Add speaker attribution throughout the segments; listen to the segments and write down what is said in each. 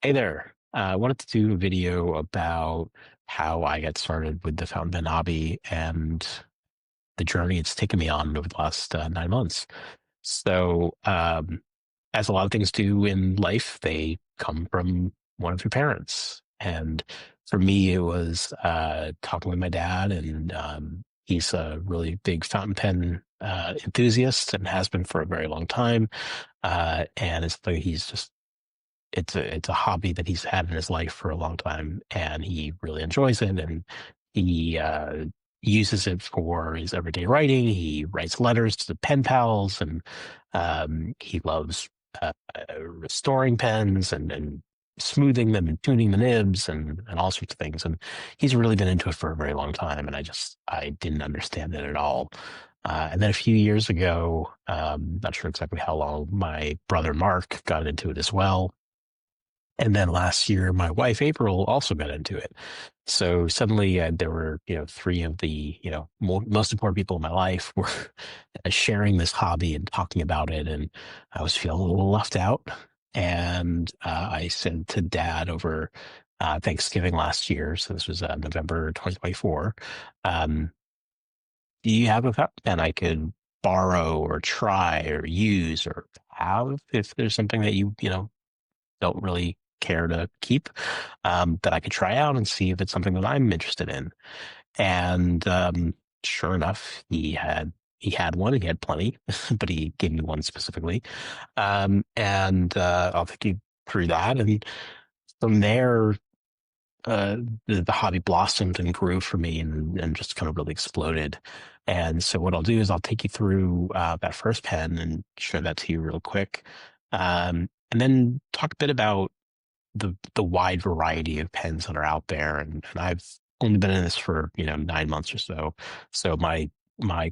Speaker 1: Hey there. I wanted to do a video about how I got started with the fountain pen hobby and the journey it's taken me on over the last 9 months. So, as a lot of things do in life, they come from one of your parents. And for me, it was talking with my dad, and he's a really big fountain pen enthusiast and has been for a very long time. And it's like he's just it's a hobby that he's had in his life for a long time, and he really enjoys it. And he uses it for his everyday writing. He writes letters to the pen pals, and he loves restoring pens and smoothing them and tuning the nibs and all sorts of things. And he's really been into it for a very long time. And I didn't understand it at all. And then a few years ago, not sure exactly how long, my brother Mark got into it as well, and then last year, my wife April also got into it. So suddenly, there were three of the most important people in my life were sharing this hobby and talking about it, and I was feeling a little left out. And I said to Dad over Thanksgiving last year, so this was November 2024. Um, do you have a fountain pen I could borrow or try or use or have if there's something that you don't really care to keep, that I could try out and see if it's something that I'm interested in. And sure enough, he had one. He had plenty, but he gave me one specifically. And I'll take you through that. And from there, uh, the hobby blossomed and grew for me, and just kind of really exploded. And so what I'll do is I'll take you through that first pen and show that to you real quick. And then talk a bit about the wide variety of pens that are out there. And I've only been in this for 9 months or so, so my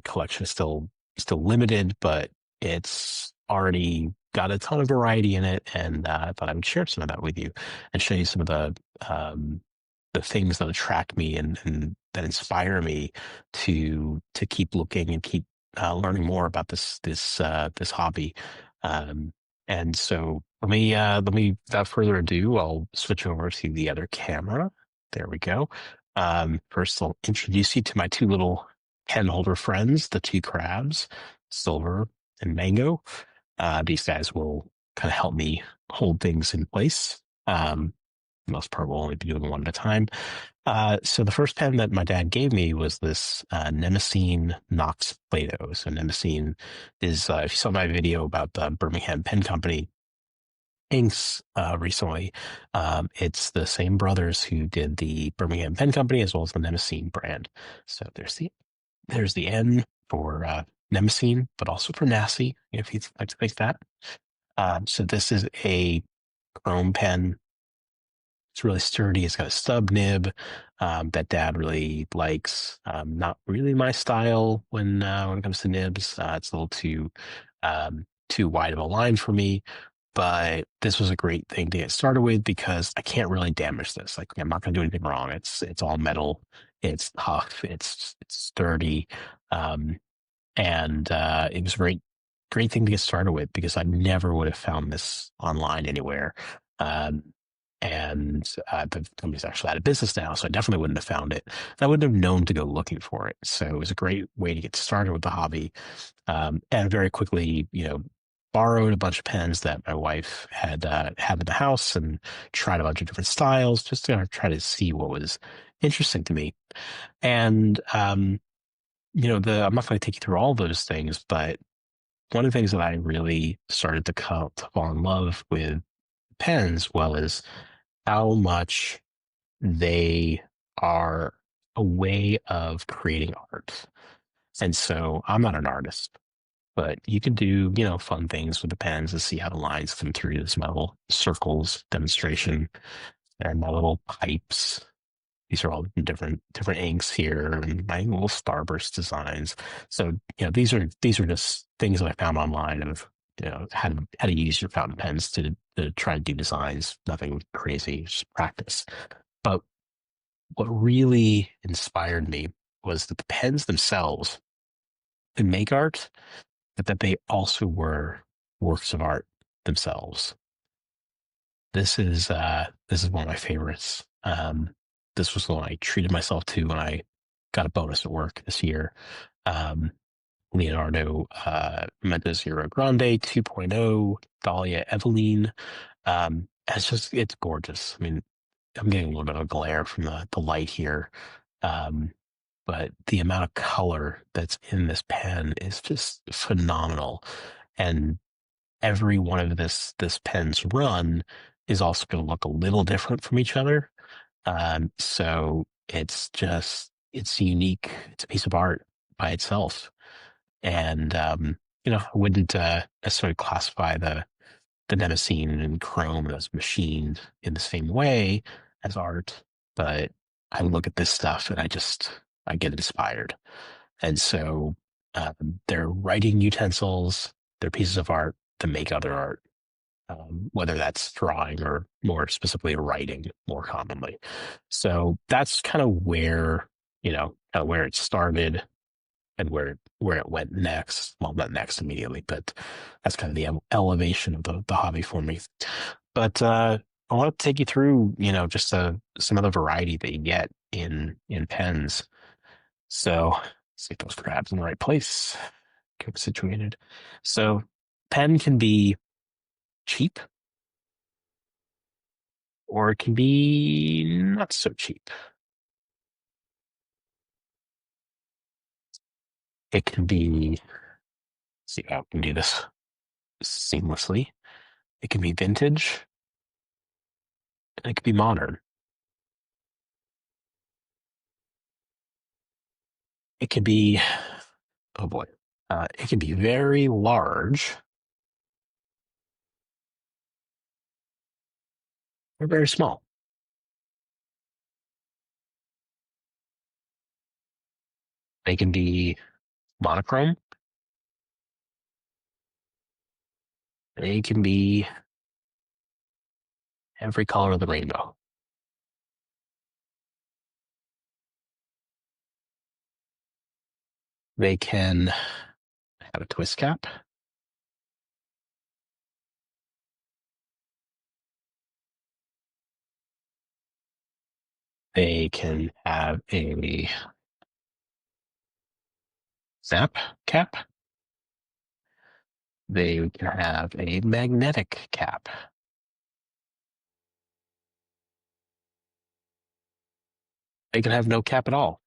Speaker 1: collection is still limited, but it's already got a ton of variety in it. And I thought I would share some of that with you and show you some of the things that attract me and that inspire me to keep looking and keep learning more about this hobby. Um, and so let me without further ado, I'll switch over to the other camera. There we go. First, I'll introduce you to my two little pen holder friends, the two crabs, Silver and Mango. These guys will kind of help me hold things in place. The most part, we'll only be doing one at a time. So the first pen that my dad gave me was this Nemesine Knox Plato. So Nemesine is, if you saw my video about the Birmingham Pen Company inks recently, it's the same brothers who did the Birmingham Pen Company as well as the Nemesine brand. So there's the N for Nemesine, but also for Nasty, if you'd like to think that. So this is a chrome pen. It's really sturdy. It's got a stub nib that Dad really likes. Not really my style when it comes to nibs. It's a little too wide of a line for me. But this was a great thing to get started with because I can't really damage this. Like, I'm not going to do anything wrong. It's all metal. It's tough. It's sturdy. Um, and it was a great thing to get started with because I never would have found this online anywhere. Um, and the company's actually out of business now, so I definitely wouldn't have found it. I wouldn't have known to go looking for it. So it was a great way to get started with the hobby, and very quickly, borrowed a bunch of pens that my wife had in the house and tried a bunch of different styles just to try to see what was interesting to me. And the I'm not going to take you through all those things, but one of the things that I really started to fall in love with pens was how much they are a way of creating art. And so I'm not an artist, but you can do fun things with the pens to see how the lines come through this metal circles demonstration and my little pipes. These are all different inks here and my little starburst designs. So these are just things that I found online of how to use your fountain pens to try to do designs. Nothing crazy, just practice. But what really inspired me was that the pens themselves could make art, but that they also were works of art themselves. this is one of my favorites. This was the one I treated myself to when I got a bonus at work this year. Um, Leonardo Mendozero Grande 2.0 Thalia Eveline. It's gorgeous. I mean, I'm getting a little bit of glare from the light here. Um, but the amount of color that's in this pen is just phenomenal. And every one of this pen's run is also going to look a little different from each other. So it's unique. It's a piece of art by itself. And I wouldn't necessarily classify the Nemesis and Chrome as machined in the same way as art, but I look at this stuff and I get inspired. And so they're writing utensils, they're pieces of art that make other art, whether that's drawing or more specifically writing more commonly. So that's kind of kind of where it started and where it went next. Well, not next immediately, but that's kind of the elevation of the hobby for me. But I want to take you through, just some of the variety that you get in pens. So let's see if those crabs in the right place. Get situated. So pen can be cheap or it can be not so cheap. It can be, let's see how I can do this seamlessly. It can be vintage and it can be modern. It can be, oh boy, it can be very large or very small. They can be monochrome. They can be every color of the rainbow. They can have a twist cap. They can have a snap cap. They can have a magnetic cap. They can have no cap at all.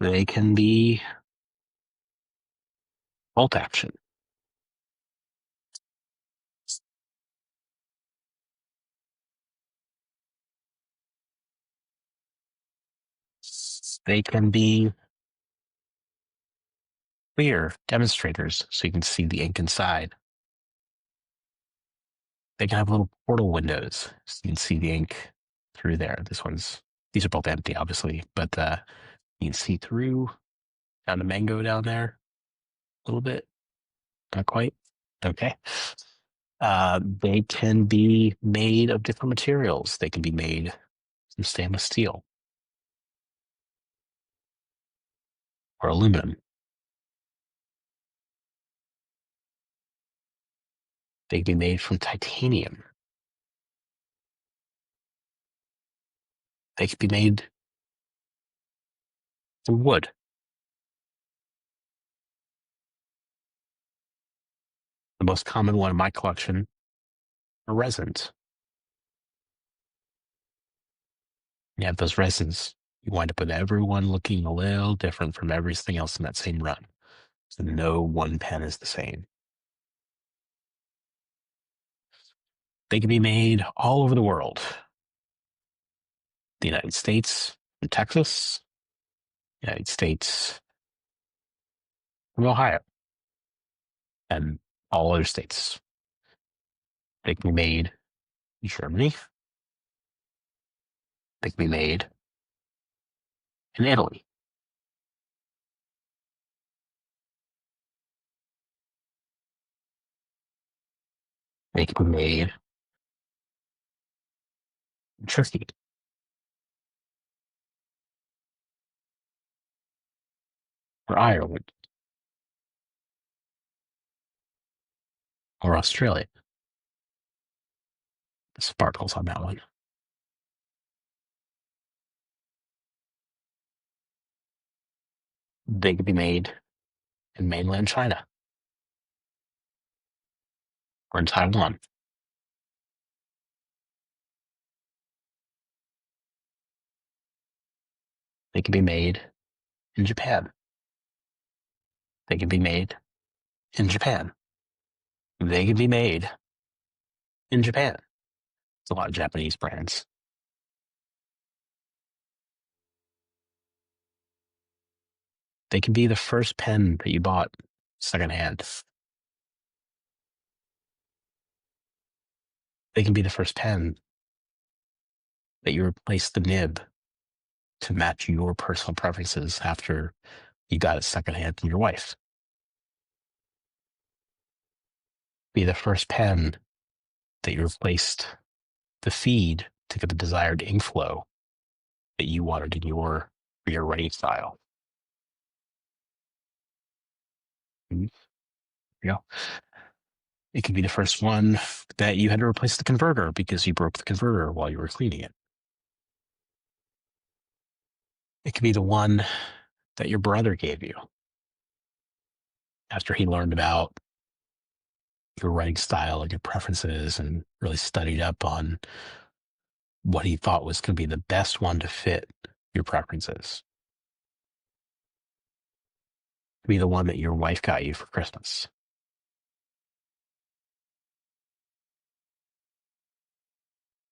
Speaker 1: They can be bolt action. They can be clear demonstrators so you can see the ink inside. They can have little portal windows so you can see the ink through there. These are both empty, obviously, but you can see through down the mango down there a little bit. Not quite. Okay. They can be made of different materials. They can be made from stainless steel or aluminum. They can be made from titanium. They can be made from wood. The most common one in my collection are resins. You have those resins. You wind up with everyone looking a little different from everything else in that same run. So no one pen is the same. They can be made all over the world. The United States from Texas, United States from Ohio, and all other states. They can be made in Germany. They can be made in Italy. They can be made in Turkey. Or Ireland. or Australia. The sparkles on that one. They could be made in mainland China or in Taiwan. They can be made in Japan. They can be made in Japan. They can be made in Japan. It's a lot of Japanese brands. They can be the first pen that you bought secondhand. They can be the first pen that you replace the nib to match your personal preferences after you got it secondhand from your wife. Be the first pen that you replaced the feed to get the desired ink flow that you wanted in your writing style. Mhm. Yeah. It could be the first one that you had to replace the converter because you broke the converter while you were cleaning it. It could be the one that your brother gave you after he learned about your writing style and your preferences and really studied up on what he thought was going to be the best one to fit your preferences. It could be the one that your wife got you for Christmas.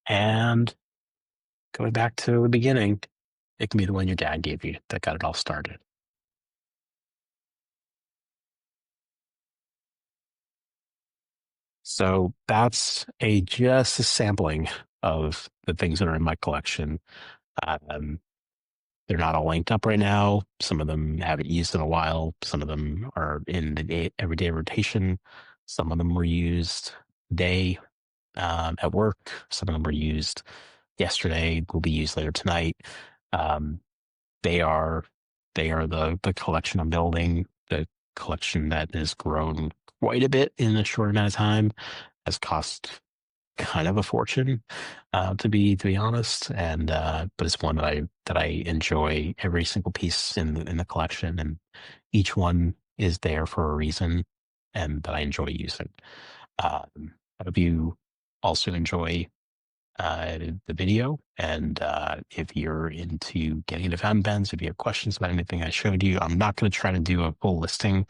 Speaker 1: And going back to the beginning, it can be the one your dad gave you that got it all started. So that's just a sampling of the things that are in my collection. Um, they're not all linked up right now. Some of them haven't used in a while. Some of them are in the everyday rotation. Some of them were used today at work. Some of them were used yesterday. Will be used later tonight. Um, they are the collection I'm building. The collection that has grown quite a bit in a short amount of time, has cost kind of a fortune, to be honest. And but it's one that I enjoy every single piece in the collection, and each one is there for a reason, and that I enjoy using. I hope you also enjoy the video. And if you're into getting into fountain pens, if you have questions about anything I showed you, I'm not going to try to do a full listing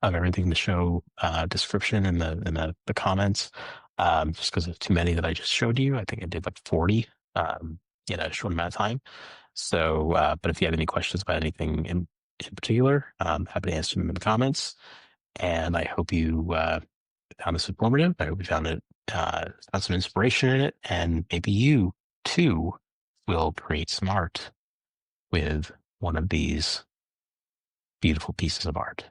Speaker 1: of everything in the show description in the comments, just because there's too many that I just showed you. I think I did like 40 in a short amount of time. So, but if you have any questions about anything in particular, happy to answer them in the comments. And I hope you found this informative. I hope you found some inspiration in it, and maybe you too will create some art with one of these beautiful pieces of art.